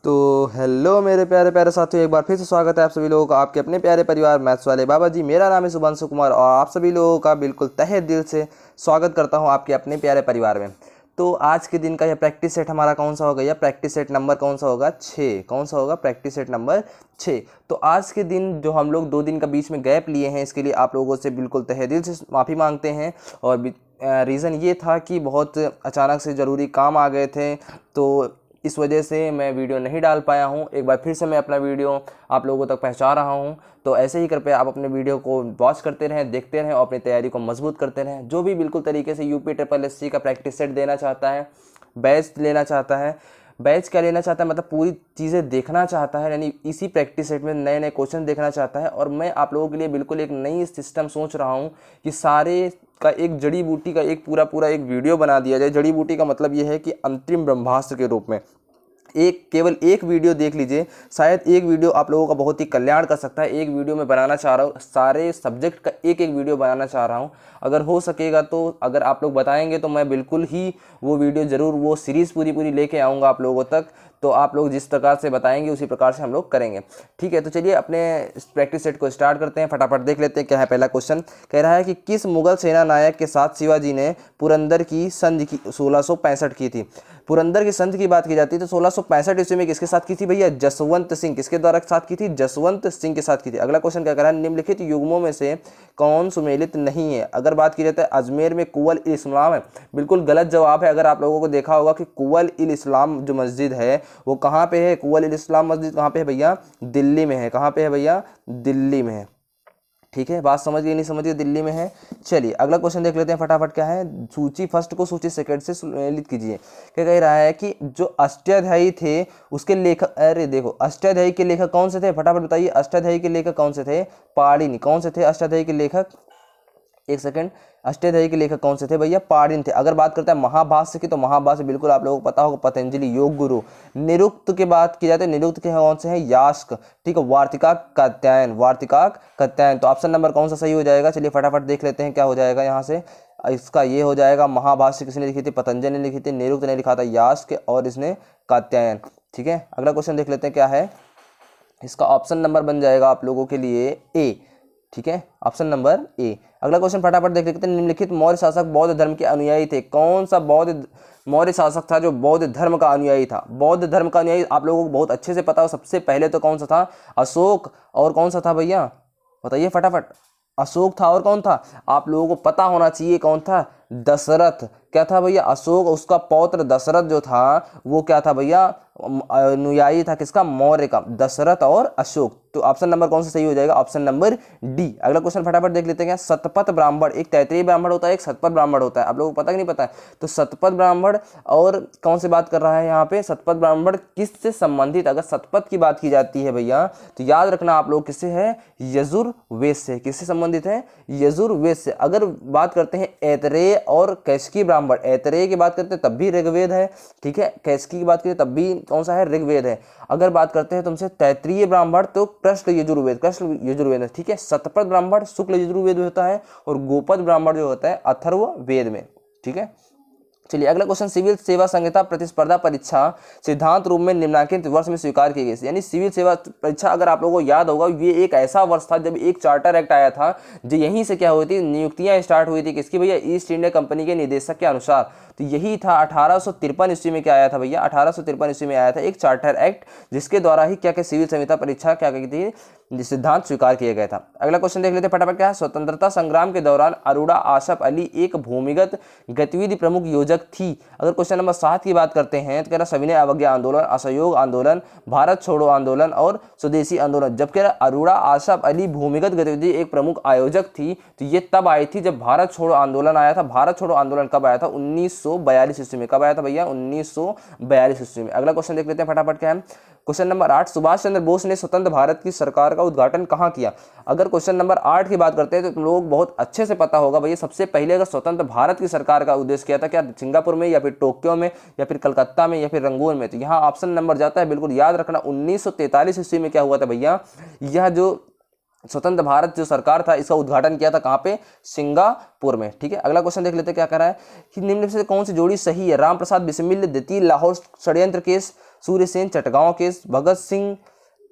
तो हेलो मेरे प्यारे प्यारे साथियों, एक बार फिर से स्वागत है आप सभी लोगों का आपके अपने प्यारे परिवार मैथ्स वाले बाबा जी। मेरा नाम है शुभांशु कुमार और आप सभी लोगों का बिल्कुल तहे दिल से स्वागत करता हूं आपके अपने प्यारे परिवार में। तो आज के दिन का यह प्रैक्टिस सेट हमारा कौन सा होगा? यह प्रैक्टिस सेट नंबर कौन सा होगा? 6। कौन सा होगा? Practice set number 6। तो आज के दिन जो हम लोग 2 दिन का बीच में गैप लिए हैं, इसके लिए आप लोगों से बिल्कुल तहे दिल से माफ़ी मांगते हैं। और रीज़न ये था कि बहुत अचानक से ज़रूरी काम आ गए थे, तो इस वजह से मैं वीडियो नहीं डाल पाया हूँ। एक बार फिर से मैं अपना वीडियो आप लोगों तक पहुँचा रहा हूँ। तो ऐसे ही कृपया आप अपने वीडियो को वॉच करते रहें, देखते रहें और अपनी तैयारी को मजबूत करते रहें। जो भी बिल्कुल तरीके से UPSSC का प्रैक्टिस सेट देना चाहता है, बैच लेना चाहता है, बैच क्या लेना चाहता है मतलब पूरी चीज़ें देखना चाहता है, यानी इसी प्रैक्टिस सेट में नए नए क्वेश्चन देखना चाहता है। और मैं आप लोगों के लिए बिल्कुल एक नई सिस्टम सोच रहा हूँ कि सारे का एक जड़ी बूटी का एक पूरा एक वीडियो बना दिया जाए। जड़ी बूटी का मतलब ये है कि अंतरिम ब्रह्मास्त्र के रूप में केवल एक वीडियो देख लीजिए। शायद एक वीडियो आप लोगों का बहुत ही कल्याण कर सकता है। एक वीडियो में बनाना चाह रहा हूँ, सारे सब्जेक्ट का एक वीडियो बनाना चाह रहा हूँ। अगर हो सकेगा तो, अगर आप लोग बताएंगे तो मैं बिल्कुल ही वो वीडियो ज़रूर, वो सीरीज़ पूरी लेके आऊँगा आप लोगों तक। तो आप लोग जिस प्रकार से बताएंगे उसी प्रकार से हम लोग करेंगे। ठीक है, तो चलिए अपने प्रैक्टिस सेट को स्टार्ट करते हैं। फटाफट देख लेते हैं क्या है। पहला क्वेश्चन कह रहा है कि किस मुगल सेना नायक के साथ शिवाजी ने पुरंदर की संधि की 1665 की थी? पुरंदर की संधि की बात की जाती है तो 1665 ईस्वी में किसके साथ की थी भैया? जसवंत सिंह। किसके द्वारा साथ की थी? जसवंत सिंह के साथ की थी। अगला क्वेश्चन क्या कर रहा है? निम्नलिखित युग्मों में से कौन सुमेलित नहीं है? अगर बात की जाती है अजमेर में कुवल इल इस्लाम है, बिल्कुल गलत जवाब है। अगर आप लोगों को देखा होगा कि कुवल इल इस्लाम जो मस्जिद है वो कहाँ पे है? कुवल इल इस्लाम मस्जिद कहाँ पे है भैया? दिल्ली में है। कहाँ पे है भैया? दिल्ली में है। ठीक है, बात समझ गए नहीं समझ गए? दिल्ली में है। चलिए अगला क्वेश्चन देख लेते हैं फटाफट। क्या है? सूची फर्स्ट को सूची सेकंड से सुमेलित कीजिए। क्या कह रहा है कि जो अष्टाध्यायी थे उसके लेखक, अरे देखो, अष्टाध्यायी के लेखक कौन से थे? फटाफट बताइए, अष्टाध्यायी के लेखक कौन से थे? पाणिनि। कौन से थे अष्टाध्यायी के लेखक? एक सेकंड, अष्टाध्यायी के लेखक कौन से थे भैया? पाणिनि थे। अगर बात करते हैं महाभाष्य की, तो महाभाष्य बिल्कुल आप लोगों को पता होगा, पतंजलि योग गुरु। निरुक्त की बात की जाती है, निरुक्त के कौन से हैं? यास्क। ठीक है, वार्तिकाक कात्यायन, वार्तिकाक कात्यायन। तो ऑप्शन नंबर कौन सा सही हो जाएगा? चलिए फटाफट देख लेते हैं क्या हो जाएगा यहाँ से। इसका ये हो जाएगा, महाभाष्य किसने लिखी थी? पतंजलि ने लिखी थी। निरुक्त ने लिखा था यास्क और इसने कात्यायन। ठीक है, अगला क्वेश्चन देख लेते हैं क्या है। इसका ऑप्शन नंबर बन जाएगा आप लोगों के लिए ए। ठीक है, ऑप्शन नंबर ए। अगला क्वेश्चन फटाफट देख लेते हैं। निम्नलिखित मौर्य शासक बौद्ध धर्म के अनुयायी थे? कौन सा बौद्ध मौर्य शासक था जो बौद्ध धर्म का अनुयायी था? बौद्ध धर्म का अनुयायी आप लोगों को बहुत अच्छे से पता हो। सबसे पहले तो कौन सा था? अशोक। और कौन सा था भैया? बताइए फटाफट। अशोक था और कौन था? आप लोगों को पता होना चाहिए कौन था? दशरथ। क्या था भैया? अशोक, उसका पौत्र दशरथ जो था वो क्या था भैया? अनुयायी था किसका? मौर्य का। दशरथ और अशोक। तो ऑप्शन नंबर कौन सा सही हो जाएगा? Option number D. अगला क्वेश्चन फटाफट देख लेते हैं। शतपथ ब्राह्मण, एक तैतरीय ब्राह्मण होता है, एक शतपथ ब्राह्मण होता है। आप लोगों को पता कि नहीं पता है? तो शतपथ ब्राह्मण और कौन से बात कर रहा है यहाँ पे? शतपथ ब्राह्मण किससे संबंधित? अगर शतपथ की बात की जाती है भैया तो याद रखना आप लोग किससे है? यजुर्वेद से। किससे संबंधित है? यजुर्वेद से। अगर बात करते हैं ऐतरेय और कैशकी ब्राह्मण, ऐतरेय की बात करते हैं तब भी ऋग्वेद है। ठीक है, कैशकी की बात करें तब भी कौन सा है? ऋग्वेद है। अगर बात करते हैं तुमसे तैतरीय ब्राह्मण तो कृष्ण यजुर्वेद, कृष्ण यजुर्वेद है। ठीक है, शतपथ ब्राह्मण शुक्ल यजुर्वेद में होता है और गोपद ब्राह्मण जो होता है अथर्ववेद में। ठीक है, चलिए अगला क्वेश्चन। सिविल सेवा संहिता प्रतिस्पर्धा परीक्षा सिद्धांत रूप में निम्नलिखित वर्ष में स्वीकार की गई? यानी सिविल सेवा परीक्षा, अगर आप लोगों को याद होगा, ये एक ऐसा वर्ष था जब एक चार्टर एक्ट आया था, जो यहीं से क्या हुई थी? नियुक्तियां स्टार्ट हुई थी किसकी भैया? ईस्ट इंडिया कंपनी के निदेशक के अनुसार। तो यही था 1853 ईस्वी में। क्या आया था भैया? 1853 ईस्वी में आया था एक चार्टर एक्ट, जिसके द्वारा ही क्या क्या सिविल संहिता परीक्षा क्या की थी? सिद्धांत स्वीकार किया गया था। अगला क्वेश्चन देख लेते हैं फटाफट। क्या है? स्वतंत्रता संग्राम के दौरान अरोड़ा आसफ अली एक भूमिगत गतिविधि प्रमुख योजक थी? अगर क्वेश्चन नंबर 7 की बात करते हैं तो कह रहा सविनय अवज्ञा आंदोलन, असहयोग आंदोलन, भारत छोड़ो आंदोलन और स्वदेशी आंदोलन। जब कह रहा अरोड़ा आसफ अली भूमिगत गतिविधि एक प्रमुख आयोजक थी, तो ये तब आई थी जब भारत छोड़ो आंदोलन आया था। भारत छोड़ो आंदोलन कब आया था? 1942 ईस्वी में। कब आया था भैया? 1942 ईस्वी में। अगला क्वेश्चन देख लेते हैं फटाफट। क्या है? Question number 8। सुभाष चंद्र बोस ने स्वतंत्र भारत की सरकार का उद्घाटन कहाँ किया? अगर क्वेश्चन नंबर 8 की बात करते हैं तो तुम लोग बहुत अच्छे से पता होगा भैया, सबसे पहले अगर स्वतंत्र भारत की सरकार का उद्देश्य किया था, क्या सिंगापुर में या फिर टोक्यो में या फिर कलकत्ता में या फिर रंगून में? तो यहाँ ऑप्शन नंबर जाता है, बिल्कुल याद रखना, 1943 ईस्वी में क्या हुआ था भैया? यह जो स्वतंत्र भारत जो सरकार था इसका उद्घाटन किया था कहाँ पे, सिंगापुर में। ठीक है, अगला क्वेश्चन देख लेते हैं क्या कह रहा है कि निम्न में से कौन सी जोड़ी सही है। राम प्रसाद बिस्मिल द्वितीय लाहौर षड्यंत्र केस, सूर्यसेन चटगांव केस, भगत सिंह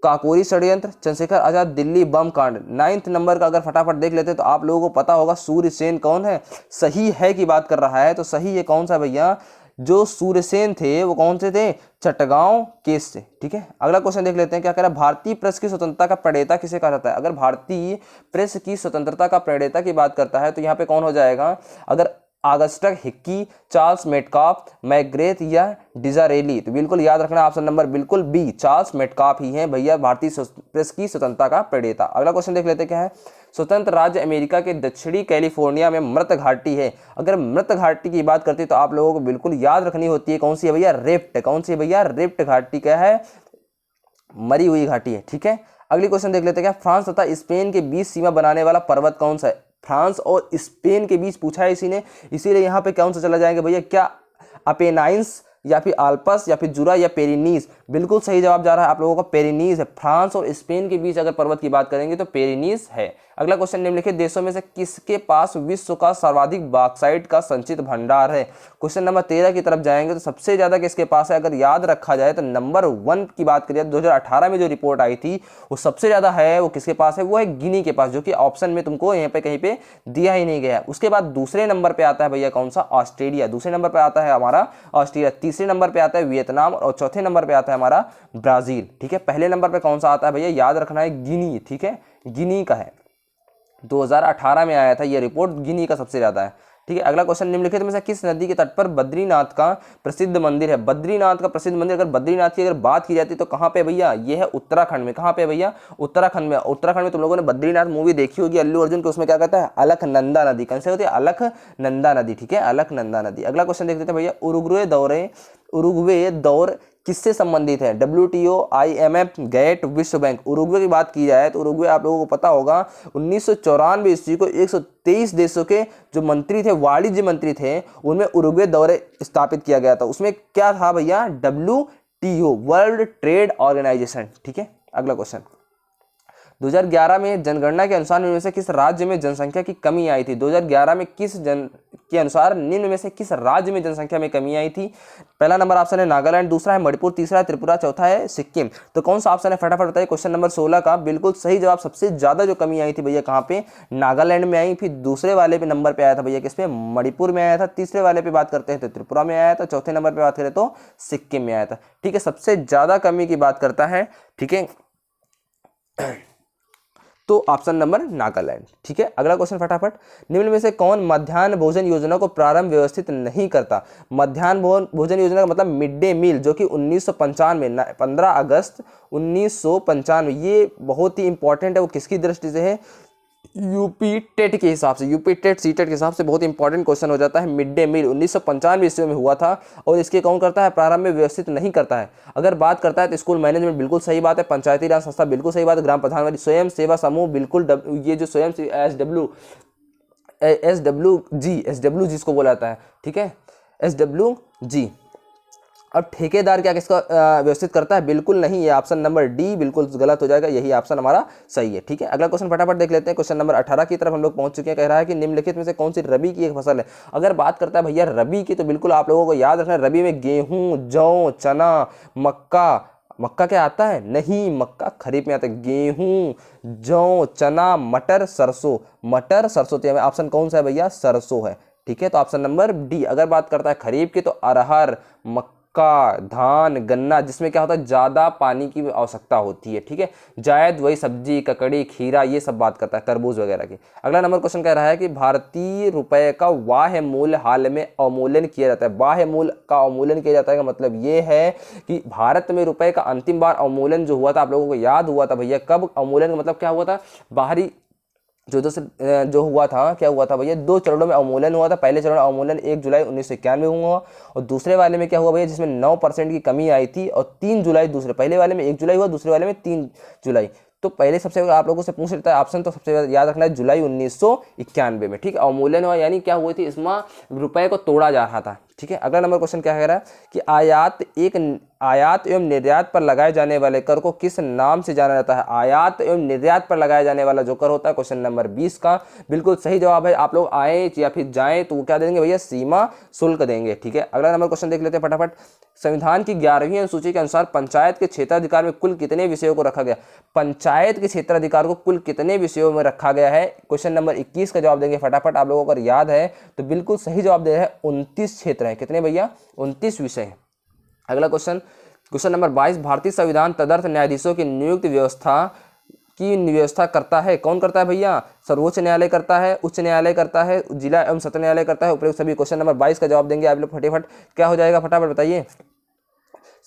काकोरी षड्यंत्र, चंद्रशेखर आजाद दिल्ली बम कांड। 9th नंबर का अगर फटाफट देख लेते हैं तो आप लोगों को पता होगा सूर्यसेन कौन है, सही है की बात कर रहा है, तो सही है कौन सा भैया, जो सूर्यसेन थे वो कौन से थे, चटगांव केस से। ठीक है, अगला क्वेश्चन देख लेते हैं क्या कह रहा है, भारतीय प्रेस की स्वतंत्रता का प्रणेता किसे कहा जाता है। अगर भारतीय प्रेस की स्वतंत्रता का प्रणेता की बात करता है तो यहाँ पे कौन हो जाएगा, अगर Augustus Hickey, Charles Metcalfe, McGrath या डिजारेली, तो बिल्कुल याद रखना ऑप्शन नंबर बिल्कुल बी, चार्ल्स मेटकाफ ही है भैया भारतीय प्रेस की स्वतंत्रता का प्रणेता। अगला क्वेश्चन देख लेते क्या है, स्वतंत्र राज्य अमेरिका के दक्षिणी कैलिफोर्निया में मृत घाटी है। अगर मृत घाटी की बात करती है तो आप लोगों को बिल्कुल याद रखनी होती है कौन सी है भैया, रिफ्ट। कौन सी है भैया, रिफ्ट घाटी क्या है, मरी हुई घाटी है। ठीक है, अगली क्वेश्चन देख लेते हैं क्या, फ्रांस तथा स्पेन के बीच सीमा बनाने वाला पर्वत कौन सा है। फ्रांस और स्पेन के बीच पूछा है इसी ने, इसीलिए यहाँ पे कौन सा चला जाएंगे भैया, क्या अपेनाइंस या फिर आल्पस या फिर जुरा या पेरिनीज। बिल्कुल सही जवाब जा रहा है आप लोगों का पेरिनीज है। फ्रांस और स्पेन के बीच अगर पर्वत की बात करेंगे तो पेरिनीज है। अगला क्वेश्चन, निम्नलिखित देशों में से किसके पास विश्व का सर्वाधिक बॉक्साइट का संचित भंडार है। क्वेश्चन नंबर 13 की तरफ जाएंगे तो सबसे ज्यादा किसके पास है, अगर याद रखा जाए तो नंबर 1 की बात करिए 2018 में जो रिपोर्ट आई थी वो सबसे ज्यादा है, वो किसके पास है, वो है गिनी के पास, जो कि ऑप्शन में तुमको यहाँ पे कहीं पे दिया ही नहीं गया। उसके बाद दूसरे नंबर पे आता है भैया कौन सा, ऑस्ट्रेलिया। दूसरे नंबर पे आता है हमारा ऑस्ट्रेलिया, तीसरे नंबर पे आता है वियतनाम और चौथे नंबर पे आता है हमारा ब्राजील। ठीक है, पहले नंबर पे कौन सा आता है भैया, याद रखना है गिनी। ठीक है, गिनी का है, 2018 में आया था ये रिपोर्ट, गिनी का सबसे ज्यादा है। ठीक है, अगला क्वेश्चन, निम्नलिखित में से किस नदी के तट पर बद्रीनाथ का प्रसिद्ध मंदिर है। बद्रीनाथ का प्रसिद्ध मंदिर, अगर बद्रीनाथ की अगर बात की जाती है तो कहाँ पे भैया, ये है उत्तराखंड में। कहाँ पे भैया, उत्तराखंड में। उत्तराखंड में तुम लोगों ने बद्रीनाथ मूवी देखी होगी अल्लू अर्जुन की, उसमें क्या कहता है, अलकनंदा नदी। कौन से होती है, अलकनंदा नदी। ठीक है, अलकनंदा नदी। अगला क्वेश्चन देख लेते हैं भैया, उरुग्वे दौर किससे संबंधित है। WTO, IMF, गेट, विश्व बैंक। उरुग्वे की बात की जाए तो उरुग्वे आप लोगों को पता होगा 1994 ईस्वी को 123 देशों के जो मंत्री थे, वाणिज्य मंत्री थे, उनमें उरुग्वे दौरे स्थापित किया गया था। उसमें क्या था भैया, WTO, वर्ल्ड ट्रेड ऑर्गेनाइजेशन। ठीक है, अगला क्वेश्चन, 2011 में जनगणना के अनुसार निम्न में से किस राज्य में जनसंख्या की कमी आई थी। 2011 में के अनुसार निम्न में से किस राज्य में जनसंख्या में कमी आई थी। पहला नंबर ऑप्शन है नागालैंड, दूसरा है मणिपुर, तीसरा है त्रिपुरा, चौथा है सिक्किम। तो कौन सा ऑप्शन है फटाफट बताइए। क्वेश्चन नंबर 16 का बिल्कुल सही जवाब, सबसे ज्यादा जो कमी आई थी भैया कहाँ पे, नागालैंड में आई। फिर दूसरे वाले पे नंबर पे आया था भैया किस पे, मणिपुर में आया था। तीसरे वाले पे बात करते हैं तो त्रिपुरा में आया था। चौथे नंबर पे बात करें तो सिक्किम में आया था। ठीक है, सबसे ज्यादा कमी की बात करता है, ठीक है, तो ऑप्शन नंबर नागालैंड। ठीक है, अगला क्वेश्चन फटाफट, निम्न में से कौन मध्याह्न भोजन योजना को प्रारंभ व्यवस्थित नहीं करता। मध्याह्न भोजन योजना का मतलब मिड डे मील, जो कि 1995 15 अगस्त 1995, ये बहुत ही इंपॉर्टेंट है। वो किसकी दृष्टि से है, यूपी टेट के हिसाब से, यूपी टेट सीटेट के हिसाब से बहुत इंपॉर्टेंट क्वेश्चन हो जाता है। मिड डे मील 1995 ईस्वी में हुआ था और इसके कौन करता है, प्रारंभ में व्यवस्थित नहीं करता है। अगर बात करता है तो स्कूल मैनेजमेंट बिल्कुल सही बात है, पंचायती राज संस्था बिल्कुल सही बात है, ग्राम प्रधान स्वयं सेवा समूह बिल्कुल, ये जो स्वयं SWG जिसको बोला जाता है, ठीक है, SWG। अब ठेकेदार क्या किसका व्यवस्थित करता है, बिल्कुल नहीं, ये ऑप्शन नंबर डी बिल्कुल गलत हो जाएगा, यही ऑप्शन हमारा सही है। ठीक है, अगला क्वेश्चन फटाफट देख लेते हैं। क्वेश्चन नंबर 18 की तरफ हम लोग पहुंच चुके हैं। कह रहा है कि निम्नलिखित में से कौन सी रबी की एक फसल है। अगर बात करता है भैया रबी की, तो बिल्कुल आप लोगों को याद रखना है, रबी में गेहूं, जौ, चना, मक्का क्या आता है, नहीं, मक्का खरीफ में आता है। गेहूं, जौ, चना, मटर, सरसों, तो ऑप्शन कौन सा है भैया, सरसों है। ठीक है, तो ऑप्शन नंबर डी। अगर बात करता है खरीफ की तो अरहर, मक्का, धान, गन्ना, जिसमें क्या होता है, ज्यादा पानी की आवश्यकता होती है। ठीक है, जायद वही सब्जी, ककड़ी, खीरा, ये सब बात करता है, तरबूज वगैरह की। अगला नंबर क्वेश्चन कह रहा है कि भारतीय रुपए का बाह्य मूल्य हाल में अवमूल्यन किया जाता है। बाह्य मूल्य का अवमूल्यन किया जाता है का मतलब ये है कि भारत में रुपए का अंतिम बार अवमूल्यन जो हुआ था, आप लोगों को याद हुआ था भैया, कब अवमूल्यन का मतलब क्या हुआ था, बाहरी जो हुआ था, क्या हुआ था भैया, 2 चरणों में अवमूल्यन हुआ था। पहले चरण अवमूल्यन 1 जुलाई 1991 हुआ और दूसरे वाले में क्या हुआ भैया, जिसमें 9% की कमी आई थी और 3 जुलाई दूसरे, पहले वाले में 1 जुलाई हुआ, दूसरे वाले में 3 जुलाई। तो पहले सबसे आप लोगों से पूछ लेता है ऑप्शन, तो सबसे याद रखना है जुलाई 1991 में। ठीक है, अवमूल्यन हुआ यानी क्या हुई थी, इसमें रुपए को तोड़ा जा रहा था। ठीक है। अगला नंबर क्वेश्चन क्या कह रहा है कि आयात एवं निर्यात पर लगाए जाने वाले कर को किस नाम से जाना जाता है। आयात एवं निर्यात पर लगाया जाने वाला जो कर होता है, क्वेश्चन नंबर 20 का बिल्कुल सही जवाब है। आप लोग आए या फिर जाएं तो वो क्या देंगे भैया, सीमा शुल्क देंगे। ठीक है। अगला नंबर क्वेश्चन देख लेते हैं फटाफट। संविधान की 11वीं अनुसूची के अनुसार पंचायत के क्षेत्राधिकार में कुल कितने विषयों को रखा गया। पंचायत के क्षेत्राधिकार को कुल कितने विषयों में रखा गया है, क्वेश्चन नंबर 21 का जवाब देंगे फटाफट। आप लोगों को अगर याद है तो बिल्कुल सही जवाब दे रहे हैं, 29 क्षेत्र हैं। कितने भैया, 29 विषय हैं। अगला क्वेश्चन, क्वेश्चन नंबर 22, भारतीय संविधान तदर्थ न्यायाधीशों की नियुक्ति व्यवस्था करता है। कौन करता है भैया, सर्वोच्च न्यायालय करता है, उच्च न्यायालय करता है, जिला एवं सत्र न्यायालय करता है, उपयुक्त सभी। क्वेश्चन नंबर 22 का जवाब देंगे आप लोग फटाफट। क्या हो जाएगा फटाफट बताइए,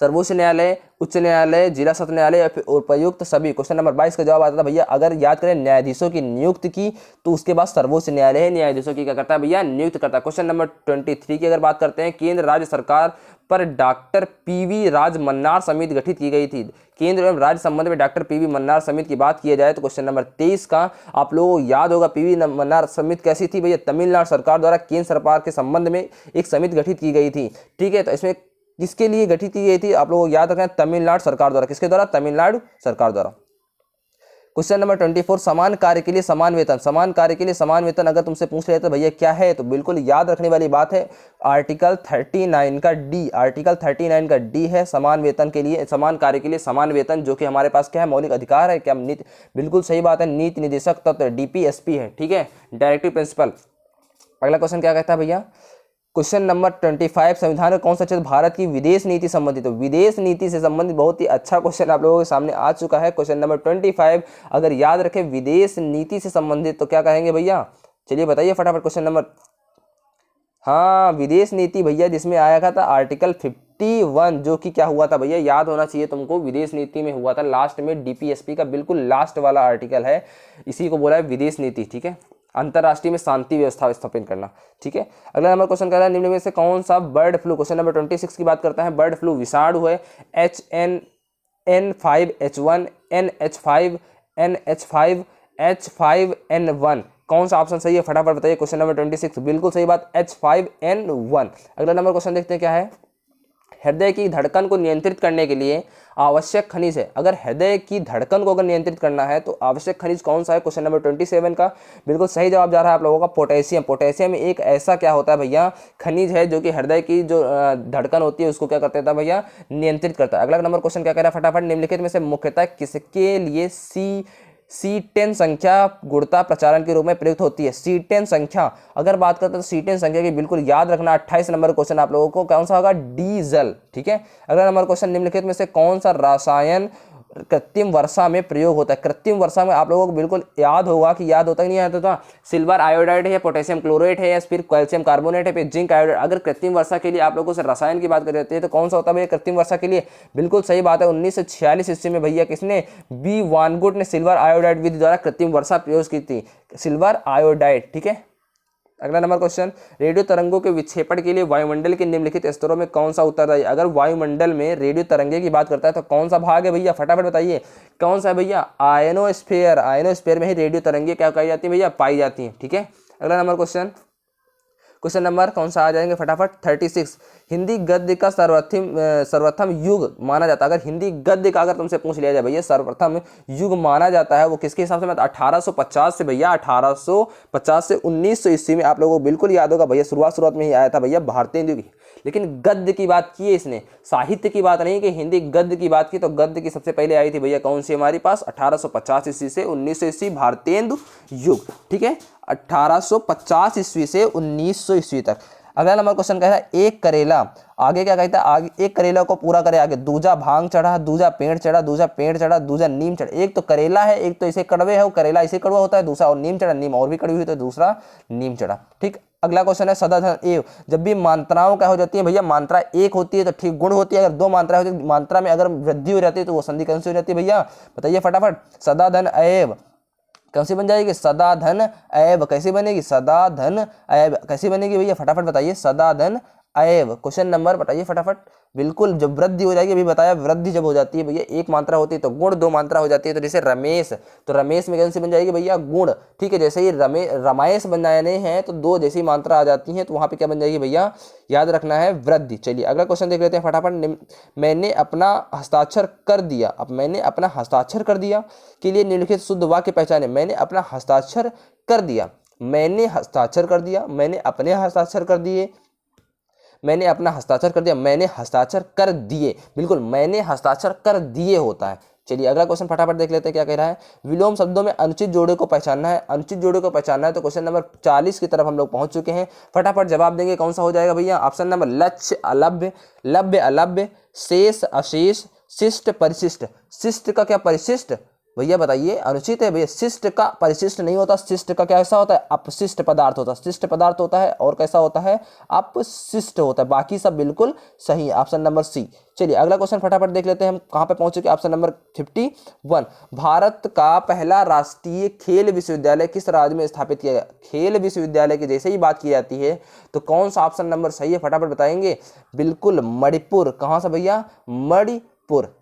सर्वोच्च न्यायालय, उच्च न्यायालय, जिला सत्र न्यायालय या फिर उपयुक्त सभी। क्वेश्चन नंबर 22 का जवाब आता था भैया, अगर याद करें न्यायाधीशों की नियुक्ति की तो उसके बाद सर्वोच्च न्यायालय है न्यायाधीशों की क्या करता है भैया, नियुक्त करता है। क्वेश्चन नंबर 23 की अगर बात करते हैं, केंद्र राज्य सरकार पर डॉक्टर पीवी राज मन्नार समिति गठित की गई थी। केंद्र एवं राज्य संबंध में डॉक्टर पीवी मन्नार समिति की बात किया जाए तो क्वेश्चन नंबर 23 का आप लोगों को याद होगा, पीवी मन्नार समिति कैसी थी भैया, तमिलनाडु सरकार द्वारा केंद्र सरकार के संबंध में एक समिति गठित की गई थी। ठीक है। तो इसमें किसके लिए गठित की गई थी, आप लोग याद रखें, तमिलनाडु सरकार द्वारा। किसके द्वारा, तमिलनाडु सरकार द्वारा। क्वेश्चन नंबर 24, समान कार्य के लिए समान वेतन। समान कार्य के लिए समान वेतन अगर तुमसे पूछ रहे तो भैया क्या है, तो बिल्कुल याद रखने वाली बात है, आर्टिकल 39 का डी। आर्टिकल 39 का डी है समान वेतन के लिए, समान कार्य के लिए समान वेतन, जो कि हमारे पास क्या है, मौलिक अधिकार है। क्या नीति, बिल्कुल सही बात है, नीति निदेशक तत्व डीपीएसपी है। ठीक है, डायरेक्टिव प्रिंसिपल। अगला क्वेश्चन क्या कहता है भैया, क्वेश्चन नंबर 25, संविधान का कौन सा क्षेत्र भारत की विदेश नीति संबंधित। तो विदेश नीति से संबंधित बहुत ही अच्छा क्वेश्चन आप लोगों के सामने आ चुका है। क्वेश्चन नंबर 25 अगर याद रखें विदेश नीति से संबंधित तो क्या कहेंगे भैया, चलिए बताइए फटाफट। क्वेश्चन नंबर, हाँ विदेश नीति भैया, जिसमें आया था आर्टिकल 51, जो कि क्या हुआ था भैया, याद होना चाहिए तुमको, विदेश नीति में हुआ था लास्ट में, डीपीएसपी का बिल्कुल लास्ट वाला आर्टिकल है, इसी को बोला है विदेश नीति। ठीक है, अंतर्राष्ट्रीय में शांति व्यवस्था स्थापित करना। ठीक है। अगला नंबर क्वेश्चन कह रहा है, निम्न में से कौन सा बर्ड फ्लू, क्वेश्चन नंबर 26 की बात करते हैं, बर्ड फ्लू विषाणु है, H5N1, NH5, NH5, H5N1, कौन सा ऑप्शन सही है फटाफट बताइए। क्वेश्चन नंबर 26 बिल्कुल सही बात, H5N1। अगला नंबर क्वेश्चन देखते हैं क्या है, हृदय की धड़कन को नियंत्रित करने के लिए आवश्यक खनिज है। अगर हृदय की धड़कन को अगर नियंत्रित करना है तो आवश्यक खनिज कौन सा है, क्वेश्चन नंबर 27 का बिल्कुल सही जवाब जा रहा है आप लोगों का, पोटेशियम। पोटेशियम एक ऐसा क्या होता है भैया, खनिज है जो कि हृदय की जो धड़कन होती है उसको क्या करता है भैया, नियंत्रित करता है। अगला नंबर क्वेश्चन क्या कह रहा है फटाफट, निम्नलिखित में से मुख्यतः किसके लिए C10 संख्या गुणता प्रचारण के रूप में प्रयुक्त होती है। C10 संख्या अगर बात करते हैं तो C10 संख्या की बिल्कुल याद रखना, 28 नंबर क्वेश्चन आप लोगों को कौन सा होगा, डीजल। ठीक है। अगला नंबर क्वेश्चन, निम्नलिखित में से कौन सा रसायन कृत्रिम वर्षा में प्रयोग होता है। कृत्रिम वर्षा में आप लोगों को बिल्कुल याद होगा कि याद होता कि नहीं याद होता, सिल्वर आयोडाइड है या पोटेशियम क्लोरेट है या फिर कैल्शियम कार्बोनेट है फिर जिंक आयोडाइड। अगर कृत्रिम वर्षा के लिए आप लोगों से रसायन की बात कर रहे हैं तो कौन सा होता है भैया कृत्रिम वर्षा के लिए, बिल्कुल सही बात है, 1946 ईस्वी में भैया किसने, बी वानगुट ने सिल्वर आयोडाइड विधि द्वारा कृत्रिम वर्षा प्रयोग की थी, सिल्वर आयोडाइड। ठीक है। अगला नंबर क्वेश्चन, रेडियो तरंगों के विक्षेपण के लिए वायुमंडल के निम्नलिखित स्तरों में कौन सा उत्तरदायी। अगर वायुमंडल में रेडियो तरंगे की बात करता है तो कौन सा भाग है भैया फटाफट बताइए, कौन सा है भैया, आयनोस्फीयर। आयनोस्फीयर में ही रेडियो तरंगे क्या पाई जाती है भैया, पाई जाती हैं। ठीक है। अगला नंबर क्वेश्चन, क्वेश्चन नंबर कौन सा आ जाएंगे फटाफट 36, हिंदी गद्य का सर्वप्रथम युग माना जाता है। अगर हिंदी गद्य का अगर तुमसे पूछ लिया जाए भैया सर्वप्रथम युग माना जाता है वो किसके हिसाब से, 1850 से भैया, 1850 से 1900 ईस्वी में। आप लोगों को बिल्कुल याद होगा भैया, शुरुआत में ही आया था भैया भारतीय हिंदी की, लेकिन गद्य की बात की है इसने, साहित्य की बात नहीं कि हिंदी गद्य की बात की। तो गद्य की सबसे पहले आई थी भैया कौन सी हमारे पास, 1850 ईस्वी से 1900 ईस्वी भारतीय युग। ठीक है, 1850 ईस्वी से 1900 ईस्वी तक। अगला नंबर क्वेश्चन कह रहा है, एक करेला, आगे क्या कहता है, आगे एक करेला को पूरा करे आगे, दूजा भांग चढ़ा, दूजा पेड़ चढ़ा, दूजा पेड़ चढ़ा, दूजा नीम चढ़ा। एक तो करेला है, एक तो इसे कड़वे है, वो करेला इसे कड़वा होता है, दूसरा और नीम चढ़ा, नीम और भी कड़वी हुई तो दूसरा नीम चढ़ा। ठीक। अगला क्वेश्चन है, सदाधन एव, जब भी मात्राओं क्या हो जाती है भैया, मात्रा एक होती है तो ठीक गुण होती है, अगर दो मात्रा होती है, मात्रा में अगर वृद्धि हो जाती है तो वो संधि कौन सी हो जाती है भैया, बताइए फटाफट। सदाधन एव कैसे बन जाएगी, सदाधन ऐब कैसे बनेगी, सदाधन ऐब कैसे बनेगी भैया फटाफट बताइए, सदाधन अएव। क्वेश्चन नंबर बताइए फटाफट। बिल्कुल, जब वृद्धि हो जाएगी, अभी बताया वृद्धि जब हो जाती है भैया, एक मात्रा होती है तो गुण, दो मात्रा हो जाती है तो जैसे रमेश, तो रमेश में कौन सी बन जाएगी भैया, गुण। ठीक है, जैसे ही रमायस बन जाने हैं तो दो जैसी मात्रा आ जाती हैं तो वहां पे क्या बन जाएगी भैया, याद रखना है वृद्धि। चलिए अगला क्वेश्चन देख लेते हैं फटाफट। मैंने अपना हस्ताक्षर कर दिया। अब मैंने अपना हस्ताक्षर कर दिया के लिए निम्नलिखित शुद्ध वाक्य पहचाने। मैंने अपना हस्ताक्षर कर दिया, मैंने हस्ताक्षर कर दिया, मैंने अपने हस्ताक्षर कर दिए, मैंने अपना हस्ताक्षर कर दिया, मैंने हस्ताक्षर कर दिए। बिल्कुल, मैंने हस्ताक्षर कर दिए होता है। चलिए अगला क्वेश्चन फटाफट देख लेते हैं क्या कह रहा है। विलोम शब्दों में अनुचित जोड़े को पहचानना है। अनुचित जोड़े को पहचानना है तो क्वेश्चन नंबर 40 की तरफ हम लोग पहुंच चुके हैं। फटाफट जवाब देंगे, कौन सा हो जाएगा भैया, ऑप्शन नंबर लक्ष्य अलभ्य, लभ्य अलभ्य, शेष अशेष, शिष्ट परिशिष्ट। शिष्ट का क्या परिशिष्ट भैया बताइए, अनुचित है भैया। शिष्ट का परिशिष्ट नहीं होता, शिष्ट का क्या ऐसा होता है, अपशिष्ट पदार्थ होता है। शिष्ट पदार्थ होता है और कैसा होता है, अपशिष्ट होता है। बाकी सब बिल्कुल सही, ऑप्शन नंबर सी। चलिए अगला क्वेश्चन फटाफट देख लेते हैं हम कहां पे पहुंच चुके, ऑप्शन नंबर 51। भारत का पहला राष्ट्रीय खेल विश्वविद्यालय किस राज्य में स्थापित किया गया। खेल विश्वविद्यालय की जैसे ही बात की जाती है तो कौन सा ऑप्शन नंबर सही है, फटाफट बताएंगे। बिल्कुल मणिपुर। कहां से भैया, मणिपुर।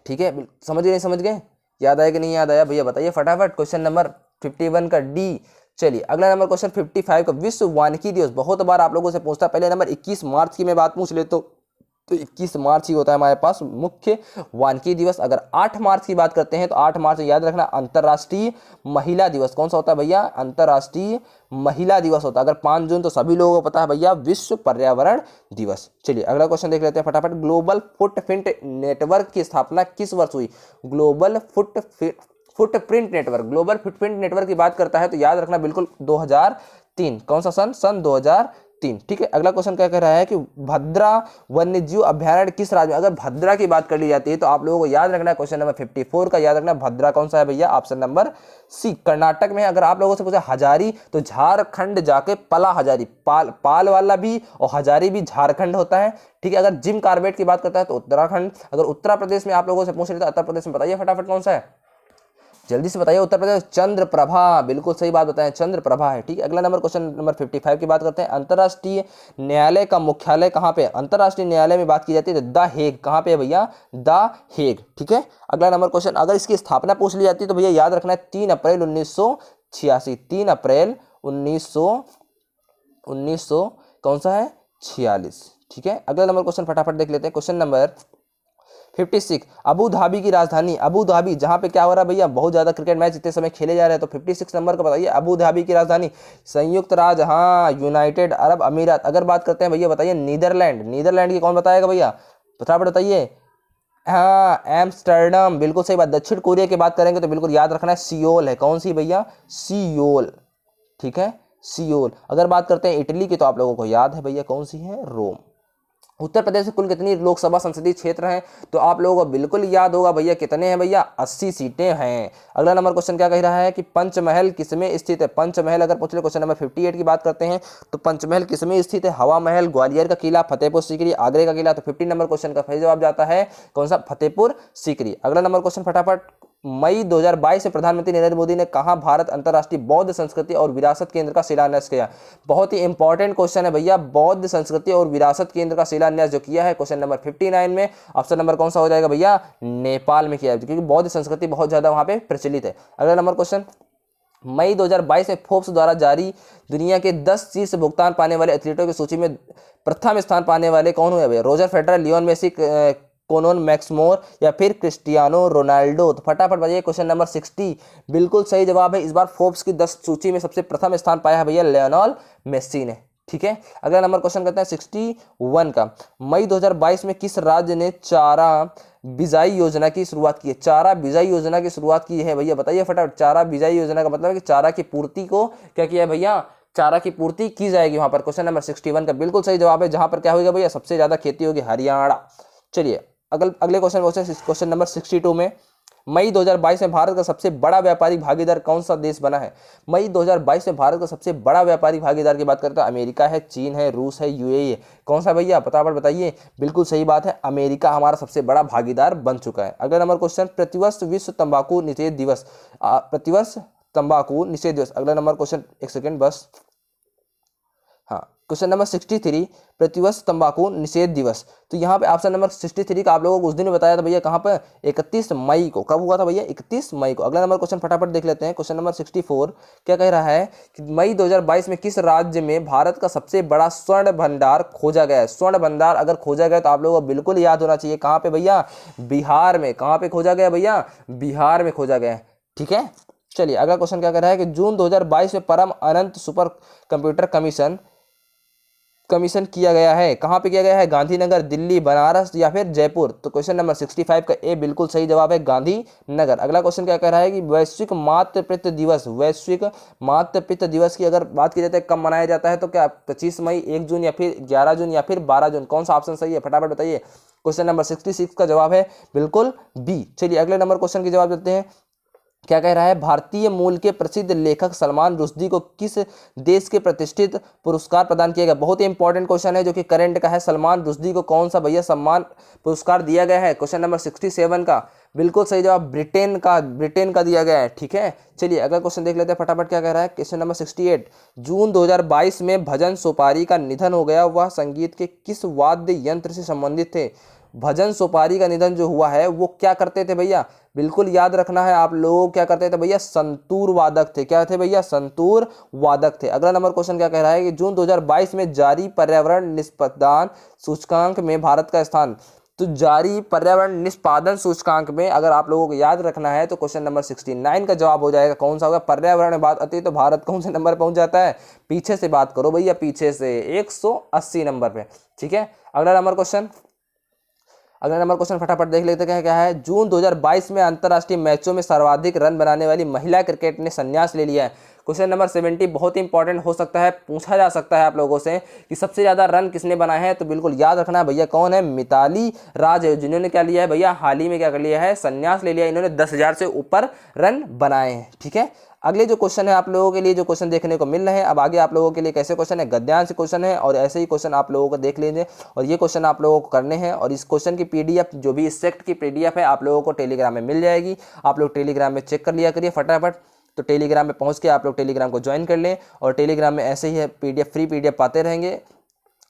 ठीक है, समझ गए, समझ गए, याद आया कि नहीं याद आया भैया बताइए फटाफट। क्वेश्चन नंबर 51 का डी। चलिए अगला नंबर क्वेश्चन 55 का, विश्व वानिकी दिवस बहुत बार आप लोगों से पूछता है। पहले नंबर 21 मार्च की मैं बात पूछ लेता हूँ तो 21 मार्च ही होता है हमारे पास मुख्य वानिकी दिवस। अगर 8 मार्च की बात करते हैं तो 8 मार्च याद रखना अंतर्राष्ट्रीय महिला दिवस। कौन सा होता है भैया, अंतर्राष्ट्रीय महिला दिवस होता है। अगर 5 जून तो सभी लोगों को पता है भैया विश्व पर्यावरण दिवस। चलिए अगला क्वेश्चन देख लेते हैं फटाफट। ग्लोबल फुटप्रिंट नेटवर्क की स्थापना किस वर्ष हुई। Global footprint network, global footprint network की बात करता है तो याद रखना बिल्कुल 2003। कौन सा सन 2003। ठीक है, अगला क्वेश्चन क्या कह रहा है कि भद्रा वन्यजीव अभ्यारण्य किस राज्य में। अगर भद्रा की बात कर ली जाती है तो आप लोगों को याद रखना है क्वेश्चन नंबर 54 का, याद रखना भद्रा कौन सा है भैया, ऑप्शन नंबर सी, कर्नाटक में। अगर आप लोगों से पूछा हजारी तो झारखंड जाके पला हजारी, पाल वाला भी और हजारी भी झारखंड होता है। ठीक है, अगर जिम कार्बेट की बात करता है तो उत्तराखंड। अगर उत्तर प्रदेश में आप लोगों से पूछ रहे तो उत्तर प्रदेश में बताइए फटाफट कौन सा है, जल्दी से बताइए। उत्तर प्रदेश चंद्रप्रभा, बिल्कुल सही बात बताएं, चंद्रप्रभा है। ठीक है, अगला नंबर क्वेश्चन नंबर 55 की बात करते हैं। अंतर्राष्ट्रीय न्यायालय का मुख्यालय कहाँ पे। अंतर्राष्ट्रीय न्यायालय में बात की जाती है तो द हेग। कहाँ पे है भैया, द हेग। ठीक है, अगला नंबर क्वेश्चन, अगर इसकी स्थापना पूछ ली जाती है तो भैया याद रखना है 3 अप्रैल 1986। 3 अप्रैल 1900 कौन सा है, 46। ठीक है, अगला नंबर क्वेश्चन फटाफट देख लेते हैं। क्वेश्चन नंबर 56, अबू धाबी की राजधानी। अबू धाबी जहां पे क्या हो रहा है भैया, बहुत ज्यादा क्रिकेट मैच इतने समय खेले जा रहे हैं तो 56 नंबर का बताइए। अबू धाबी की राजधानी संयुक्त राज्य, हाँ, यूनाइटेड अरब अमीरात। अगर बात करते हैं भैया बताइए नीदरलैंड। नीदरलैंड की कौन बताएगा भैया, फटाफट बताइए। हाँ, एम्स्टर्डम, बिल्कुल सही बात। दक्षिण कोरिया की बात करेंगे तो बिल्कुल याद रखना है सियोल है। कौन सी भैया, सियोल। ठीक है, सियोल। अगर बात करते हैं इटली की तो आप लोगों को याद है भैया कौन सी है, रोम। उत्तर प्रदेश में कुल कितनी लोकसभा संसदीय क्षेत्र हैं तो आप लोगों को बिल्कुल याद होगा भैया, कितने हैं भैया, 80 सीटें हैं। अगला नंबर क्वेश्चन क्या कह रहा है कि पंचमहल किसमें स्थित है। पंचमहल अगर पूछ ले, क्वेश्चन नंबर 58 की बात करते हैं तो पंचमहल किसमें स्थित है। हवा महल, ग्वालियर का किला, फतेहपुर सीकरी, आगरे का किला। तो 50 नंबर क्वेश्चन का सही जवाब जाता है कौन सा, फतेहपुर सीकरी। अगला नंबर क्वेश्चन फटाफट। मई 2022 में प्रधानमंत्री नरेंद्र मोदी ने कहा भारत अंतर्राष्ट्रीय बौद्ध संस्कृति और विरासत केंद्र का शिलान्यास किया। बहुत ही इंपॉर्टेंट क्वेश्चन है भैया, बौद्ध संस्कृति और विरासत केंद्र का शिलान्यास जो किया है क्वेश्चन नंबर 59 में, ऑप्शन नंबर कौन सा हो जाएगा भैया, नेपाल में किया है, क्योंकि बौद्ध संस्कृति बहुत ज्यादा वहां पे प्रचलित है। अगला नंबर क्वेश्चन, मई 2022 में फोर्ब्स द्वारा जारी दुनिया के 10 शीर्ष भुगतान पाने वाले एथलीटों की सूची में प्रथम स्थान पाने वाले कौन हुए भैया, रोजर फेडरर, लियोन मेसी, कोनोन मैक्समोर या फिर क्रिस्टियानो रोनाल्डो। तो फटाफट बताइए क्वेश्चन नंबर 60 बिल्कुल सही जवाब है। इस बार फोर्ब्स की 10 सूची में सबसे प्रथम स्थान पाया है भैया लियोनेल मेसी ने। ठीक है, अगला नंबर क्वेश्चन करते हैं 61 का। मई 2022 में किस राज्य ने चारा बिजाई योजना की शुरुआत की है। चारा बिजाई योजना की शुरुआत की है भैया बताइए फटाफट। चारा बिजाई योजना का मतलब है कि चारा की पूर्ति को क्या किया है भैया, चारा की पूर्ति की जाएगी वहां पर। क्वेश्चन नंबर 61 का बिल्कुल सही जवाब है। जहां पर क्या होगा भैया, सबसे ज्यादा खेती होगी हरियाणा। चलिए अगले क्वेश्चन नंबर 62 में, मई 2022 में भारत का सबसे बड़ा व्यापारिक भागीदार कौन सा देश बना है। मई 2022 में भारत का सबसे बड़ा व्यापारिक भागीदार की बात करते हैं, अमेरिका है, चीन है, रूस है, यूएई है। कौन सा भैया फटाफट बताइए। बिल्कुल सही बात है, अमेरिका हमारा सबसे बड़ा भागीदार बन चुका है। अगला नंबर क्वेश्चन, प्रतिवर्ष विश्व तंबाकू निषेध दिवस, प्रतिवर्ष तंबाकू निषेध दिवस। अगला नंबर क्वेश्चन, एक सेकेंड बस, हाँ, क्वेश्चन नंबर 63, प्रतिवर्ष तंबाकू निषेध दिवस। तो यहाँ पे ऑप्शन नंबर 63 का आप लोगों को उस दिन बताया था भैया, कहाँ पर, 31 मई को। कब हुआ था भैया, 31 मई को। अगला नंबर क्वेश्चन फटाफट देख लेते हैं। क्वेश्चन नंबर 64 क्या कह रहा है कि मई 2022 में किस राज्य में भारत का सबसे बड़ा स्वर्ण भंडार खोजा गया है। स्वर्ण भंडार अगर खोजा गया तो आप लोगों को बिल्कुल याद होना चाहिए, कहाँ पे भैया, बिहार में। कहाँ पे खोजा गया भैया, बिहार में खोजा गया है। ठीक है, चलिए अगला क्वेश्चन क्या कह रहा है कि जून 2022 में परम अनंत सुपर कंप्यूटर कमीशन किया गया है। कहाँ पे किया गया है, गांधीनगर, दिल्ली, बनारस या फिर जयपुर। तो क्वेश्चन नंबर 65 का ए बिल्कुल सही जवाब है, गांधीनगर। अगला क्वेश्चन क्या कह रहा है कि वैश्विक मातृपितृ दिवस, वैश्विक मातृपितृ दिवस की अगर बात की जाती है कब मनाया जाता है, तो क्या 25 मई, 1 जून या फिर 11 जून या फिर 12 जून। कौन सा ऑप्शन सही है, फटाफट बताइए। क्वेश्चन नंबर 66 का जवाब है बिल्कुल बी। चलिए अगले नंबर क्वेश्चन की जवाब देते हैं। क्या कह रहा है, भारतीय मूल के प्रसिद्ध लेखक सलमान रुश्दी को किस देश के प्रतिष्ठित पुरस्कार प्रदान किया गया। बहुत ही इंपॉर्टेंट क्वेश्चन है जो कि करंट का है। सलमान रुश्दी को कौन सा भैया सम्मान पुरस्कार दिया गया है। क्वेश्चन नंबर 67 का बिल्कुल सही जवाब ब्रिटेन का दिया गया है। ठीक है, चलिए अगला क्वेश्चन देख लेते हैं फटाफट। क्या कह रहा है, क्वेश्चन नंबर 68, जून 2022 में भजन सोपारी का निधन हो गया, वह संगीत के किस वाद्य यंत्र से संबंधित थे। भजन सोपारी का निधन जो हुआ है वो क्या करते थे भैया, बिल्कुल याद रखना है आप लोग, क्या करते थे भैया, संतूर वादक थे। क्या थे भैया, संतूर वादक थे। अगला नंबर क्वेश्चन क्या कह रहा है कि जून 2022 में जारी पर्यावरण निष्पादन सूचकांक में भारत का स्थान। तो जारी पर्यावरण निष्पादन सूचकांक में अगर आप लोगों को याद रखना है तो क्वेश्चन नंबर 69 का जवाब हो जाएगा। कौन सा होगा, पर्यावरण में बात आती है तो भारत कौन से नंबर पहुंच जाता है, पीछे से बात करो भैया, पीछे से 180 नंबर पे। ठीक है, अगला नंबर क्वेश्चन फटाफट देख लेते हैं क्या है। जून 2022 में अंतर्राष्ट्रीय मैचों में सर्वाधिक रन बनाने वाली महिला क्रिकेट ने संन्यास ले लिया है। क्वेश्चन नंबर 70 बहुत ही इंपॉर्टेंट हो सकता है, पूछा जा सकता है आप लोगों से कि सबसे ज्यादा रन किसने बनाए हैं। तो बिल्कुल याद रखना है भैया, कौन है, मिताली राज है, जिन्होंने क्या लिया है भैया, हाल ही में क्या कर लिया है, संन्यास ले लिया। इन्होंने 10,000 से ऊपर रन बनाए हैं। ठीक है, अगले जो क्वेश्चन है आप लोगों के लिए जो क्वेश्चन देखने को मिल रहे हैं, अब आगे आप लोगों के लिए कैसे क्वेश्चन है, गद्यांश क्वेश्चन है और ऐसे ही क्वेश्चन आप लोगों को देख लीजिए और ये क्वेश्चन आप लोगों को करने हैं। और इस क्वेश्चन की पीडीएफ जो भी इस सेट की पीडीएफ है आप लोगों को टेलीग्राम में मिल जाएगी। आप लोग टेलीग्राम में चेक कर लिया करिए फटाफट। तो टेलीग्राम में पहुंच के आप लोग टेलीग्राम को ज्वाइन कर लें और टेलीग्राम में ऐसे ही पीडीएफ फ्री पीडीएफ पाते रहेंगे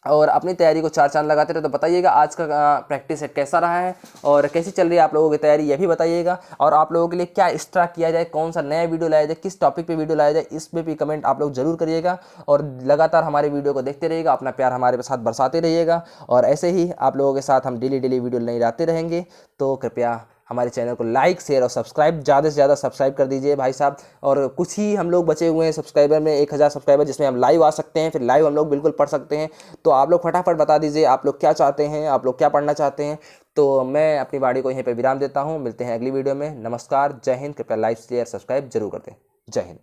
और अपनी तैयारी को 4 चांद लगाते रहे। तो बताइएगा आज का प्रैक्टिस सेट कैसा रहा है और कैसी चल रही है आप लोगों की तैयारी, ये भी बताइएगा। और आप लोगों के लिए क्या एक्स्ट्रा किया जाए, कौन सा नया वीडियो लाया जाए, किस टॉपिक पे वीडियो लाया जाए, इस पे भी कमेंट आप लोग जरूर करिएगा। और लगातार हमारे वीडियो को देखते रहिएगा, अपना प्यार हमारे साथ बरसाते रहिएगा और ऐसे ही आप लोगों के साथ हम डेली वीडियो नहीं लाते रहेंगे। तो कृपया हमारे चैनल को लाइक, शेयर और सब्सक्राइब ज़्यादा से ज़्यादा सब्सक्राइब कर दीजिए भाई साहब। और कुछ ही हम लोग बचे हुए हैं सब्सक्राइबर में, 1000 सब्सक्राइबर, जिसमें हम लाइव आ सकते हैं, फिर लाइव हम लोग बिल्कुल पढ़ सकते हैं। तो आप लोग फटाफट बता दीजिए आप लोग क्या चाहते हैं, आप लोग क्या पढ़ना चाहते हैं। तो मैं अपनी वाणी को यहीं पर विराम देता हूँ, मिलते हैं अगली वीडियो में। नमस्कार, जय हिंद। कृपया लाइक, शेयर, सब्सक्राइब जरूर कर दें। जय हिंद।